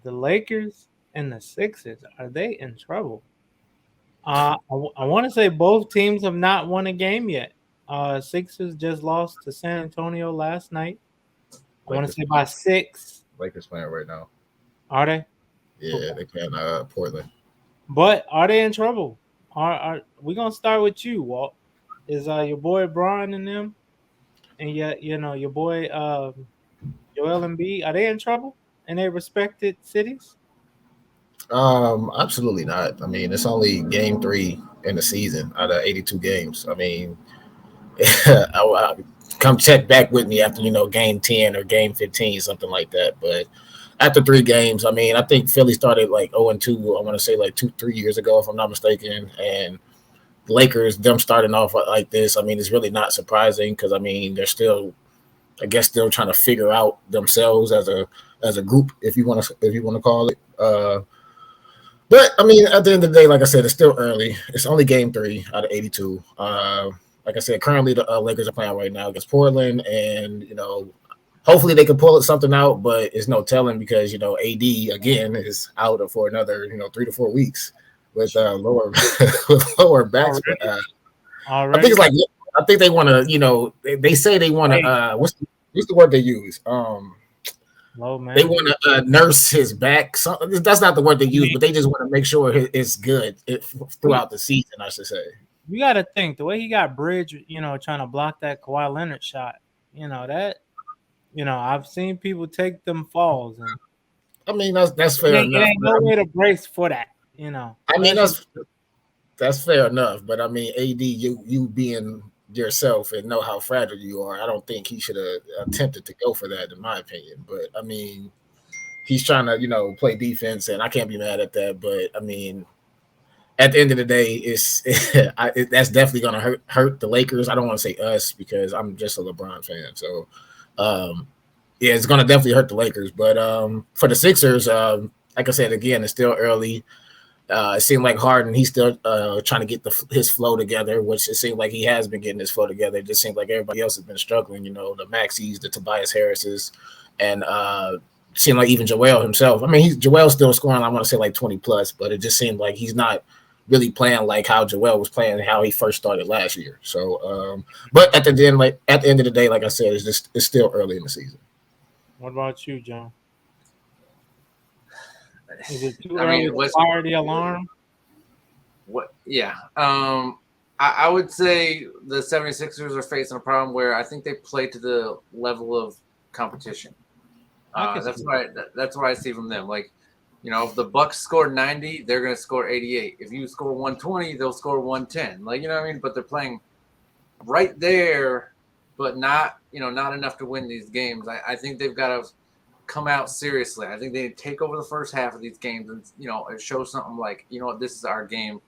The Lakers and the Sixers, are they in trouble? I want to say both teams have not won a game yet. Sixers just lost to San Antonio last night. I want to Lakers say by playing. 6. Lakers playing right now. Are they? Yeah, Okay. they playing Portland. But are they in trouble? Are we gonna start with you, Walt? Is your boy Brian and them, and your boy Joel Embiid, are they in trouble in their respected cities? Absolutely not. I mean, it's only game three in the season out of 82 games. I mean, I come check back with me after game 10 or game 15, something like that. But after 3 games, I mean, I think Philly started like 0-2. I want to say like 2-3 years ago, if I'm not mistaken, and Lakers them starting off like this. I mean, it's really not surprising because I mean they're still, I guess, still trying to figure out themselves as a group, if you want to call it. But I mean, at the end of the day, like I said, it's still early. It's only game three out of 82. Like I said, currently the Lakers are playing right now against Portland, and hopefully they can pull something out. But it's no telling because AD again is out for another 3 to 4 weeks with lower with lower back. Already? I think Already? it's like I think they want to. They say they want to. Hey, What's the word they use? low They man. want to nurse his back. That's not the word they I use, mean, but they just want to make sure it's good we throughout the season, I should say. you got to think the way he got bridge, trying to block that Kawhi Leonard shot. That I've seen people take them falls, and I mean, that's it fair ain't, it enough. ain't But no way to brace for that. I mean Especially that's fair enough. But I mean, AD, you being yourself and know how fragile you are, I don't think he should have attempted to go for that, in my opinion. But I mean, he's trying to play defense, and I can't be mad at that. But I mean, at the end of the day, that's definitely going to hurt the Lakers. I don't want to say us because I'm just a LeBron fan. So, um, yeah, it's going to definitely hurt the Lakers. But for the Sixers, like I said, again, it's still early. It seemed like Harden, he's still trying to get his flow together, which it seemed like he has been getting his flow together. It just seems like everybody else has been struggling. The Maxis, the Tobias Harrises, and seemed like even Joel himself. I mean, Joel's still scoring. I want to say like 20 plus, but it just seemed like he's not really playing like how Joel was playing, how he first started last year. So, but at the end of the day, like I said, it's still early in the season. what about you, John? Is it too I early mean, to West. fire the alarm? What? Yeah. I would say the 76ers are facing a problem where I think they play to the level of competition. I can That's see why that's what I see from them. Like, if the Bucks score 90, they're gonna score 88. If you score 120, they'll score 110. Like, you know what I mean? But they're playing right there, but not enough to win these games. I think they've got to come out seriously. I think they take over the first half of these games and show something like, what, this is our game.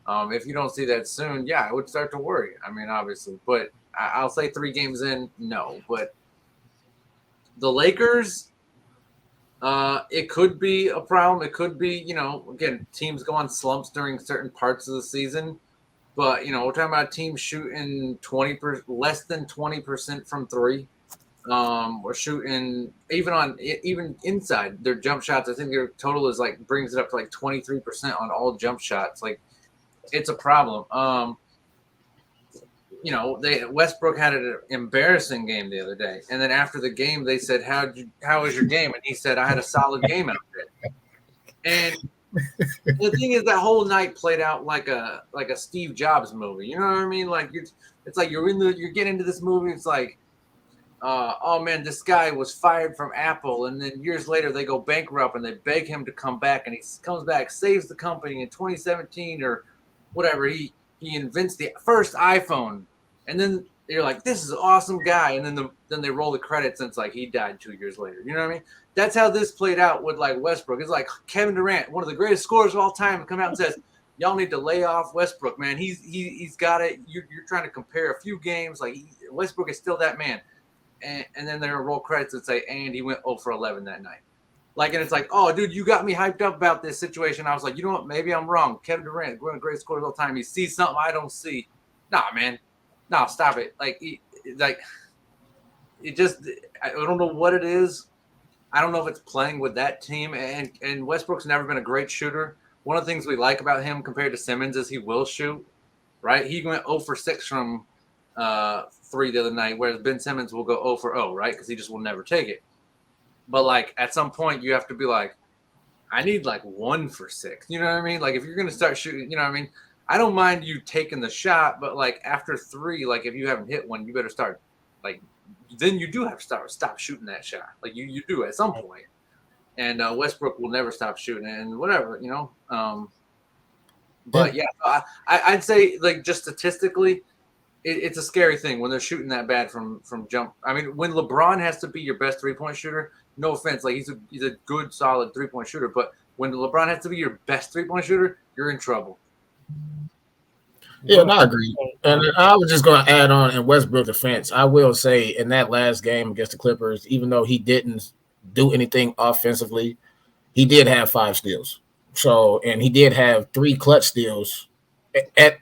If you don't see that soon, yeah, I would start to worry. I mean, obviously, but I'll say 3 games in, no. But the Lakers, it could be a problem. It could be, again, teams go on slumps during certain parts of the season. But we're talking about teams shooting 20% less than 20% from three. We're shooting even inside their jump shots. I think their total is like brings it up to like 23% on all jump shots. Like, it's a problem. Westbrook had an embarrassing game the other day, and then after the game they said, "How was your game?" And he said, "I had a solid game out there." And the thing is, that whole night played out like a Steve Jobs movie. You know what I mean? Like, it's like you're getting into this movie. It's like, oh man, this guy was fired from Apple, and then years later they go bankrupt, and they beg him to come back, and he comes back, saves the company in 2017 or whatever. He invents the first iPhone, and then you're like, this is an awesome guy, and then they roll the credits, and it's like he died 2 years later. You know what I mean? That's how this played out with like Westbrook. It's like Kevin Durant, one of the greatest scorers of all time, come out and says, y'all need to lay off Westbrook, man. He's got it. You're trying to compare a few games. Like, Westbrook is still that man. And then they're roll credits and say, and he went 0 for 11 that night. Like, and it's like, oh, dude, you got me hyped up about this situation. I was like, you know what? Maybe I'm wrong. Kevin Durant, one of the greatest scorers of all time. He sees something I don't see. Nah, man. Nah, stop it. Like, it just, I don't know what it is. I don't know if it's playing with that team. And Westbrook's never been a great shooter. One of the things we like about him compared to Simmons is he will shoot. Right? He went 0 for 6 from 3 the other night, whereas Ben Simmons will go 0 for 0, right? Because he just will never take it. But like at some point, you have to be like, I need like 1 for 6. You know what I mean? Like if you're gonna start shooting, you know what I mean? I don't mind you taking the shot, but like after 3, like if you haven't hit one, you better start like then you do have to stop shooting that shot. Like you do at some point. And Westbrook will never stop shooting and whatever, you know. But yeah, I'd say like just statistically, it's a scary thing when they're shooting that bad from jump. I mean, when LeBron has to be your best 3-point shooter, no offense, like he's a good solid 3-point shooter, but when LeBron has to be your best 3-point shooter, you're in trouble. Yeah, no, I agree. And I was just going to add on in Westbrook defense. I will say in that last game against the Clippers, even though he didn't do anything offensively, he did have 5 steals. So, and he did have 3 clutch steals at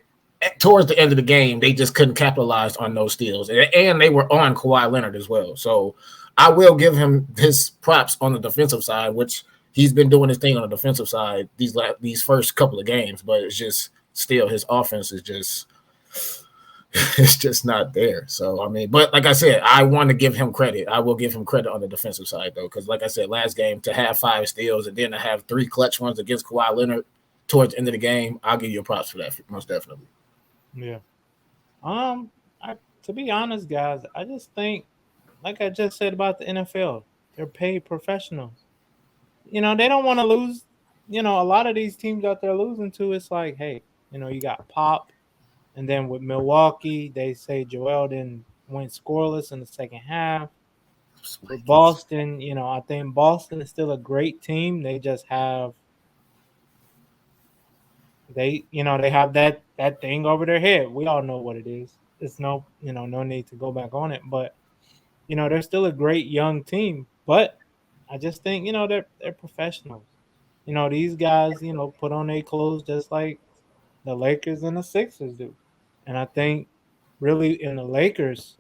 towards the end of the game. They just couldn't capitalize on those steals, and they were on Kawhi Leonard as well. So, I will give him his props on the defensive side, which he's been doing his thing on the defensive side these first couple of games, but it's just still his offense is just it's just not there. So I mean, but like I said, I want to give him credit. I will give him credit on the defensive side though, because like I said, last game to have 5 steals and then to have 3 clutch ones against Kawhi Leonard towards the end of the game, I'll give you props for that most definitely. Yeah. To be honest, guys, I just think, like I just said about the NFL, they're paid professionals. They don't want to lose. A lot of these teams out there losing to, it's like, hey, you got Pop, and then with Milwaukee, they say Joel didn't went scoreless in the second half. With Boston, I think Boston is still a great team. They just have they have that thing over their head. We all know what it is. It's no need to go back on it. But they're still a great young team. But I just think they're professionals. These guys put on their clothes just like the Lakers and the Sixers do. And I think really in the Lakers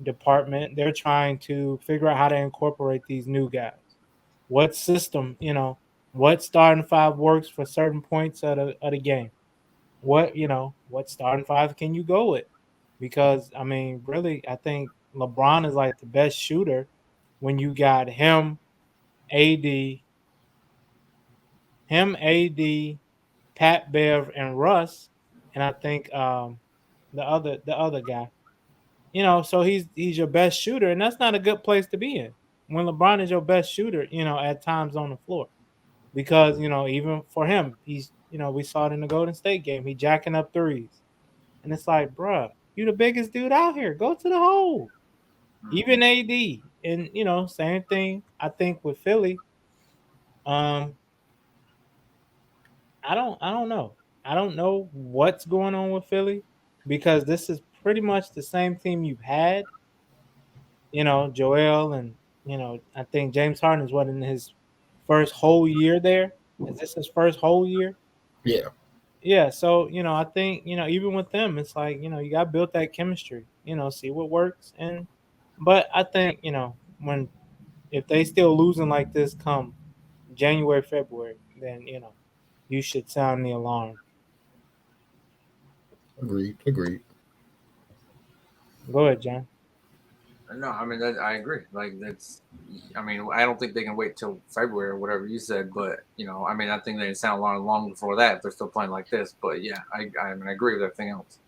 department, they're trying to figure out how to incorporate these new guys. What system, what starting 5 works for certain points of the game. What starting 5 can you go with? Because I mean, really, I think LeBron is like the best shooter when you got AD, AD, Pat Bev, and Russ, and I think the other guy. So he's your best shooter, and that's not a good place to be in when LeBron is your best shooter. At times on the floor, because even for him, he's we saw it in the Golden State game. He jacking up threes, and it's like, bruh, you the biggest dude out here. Go to the hole. Even AD, and same thing. I think with Philly, um, I don't know. I don't know what's going on with Philly because this is pretty much the same team you've had. Joel and I think James Harden is what in his first whole year there. Is this his first whole year? Yeah. Yeah, so I think even with them, it's like you got to build that chemistry. See what works, but I think when if they still losing like this come January, February, then you should sound the alarm. Agreed. Go ahead, John. No, I mean I agree. Like that's, I mean, I don't think they can wait till February or whatever you said, but I mean, I think they sound long before that if they're still playing like this. But yeah, I mean, I agree with everything else.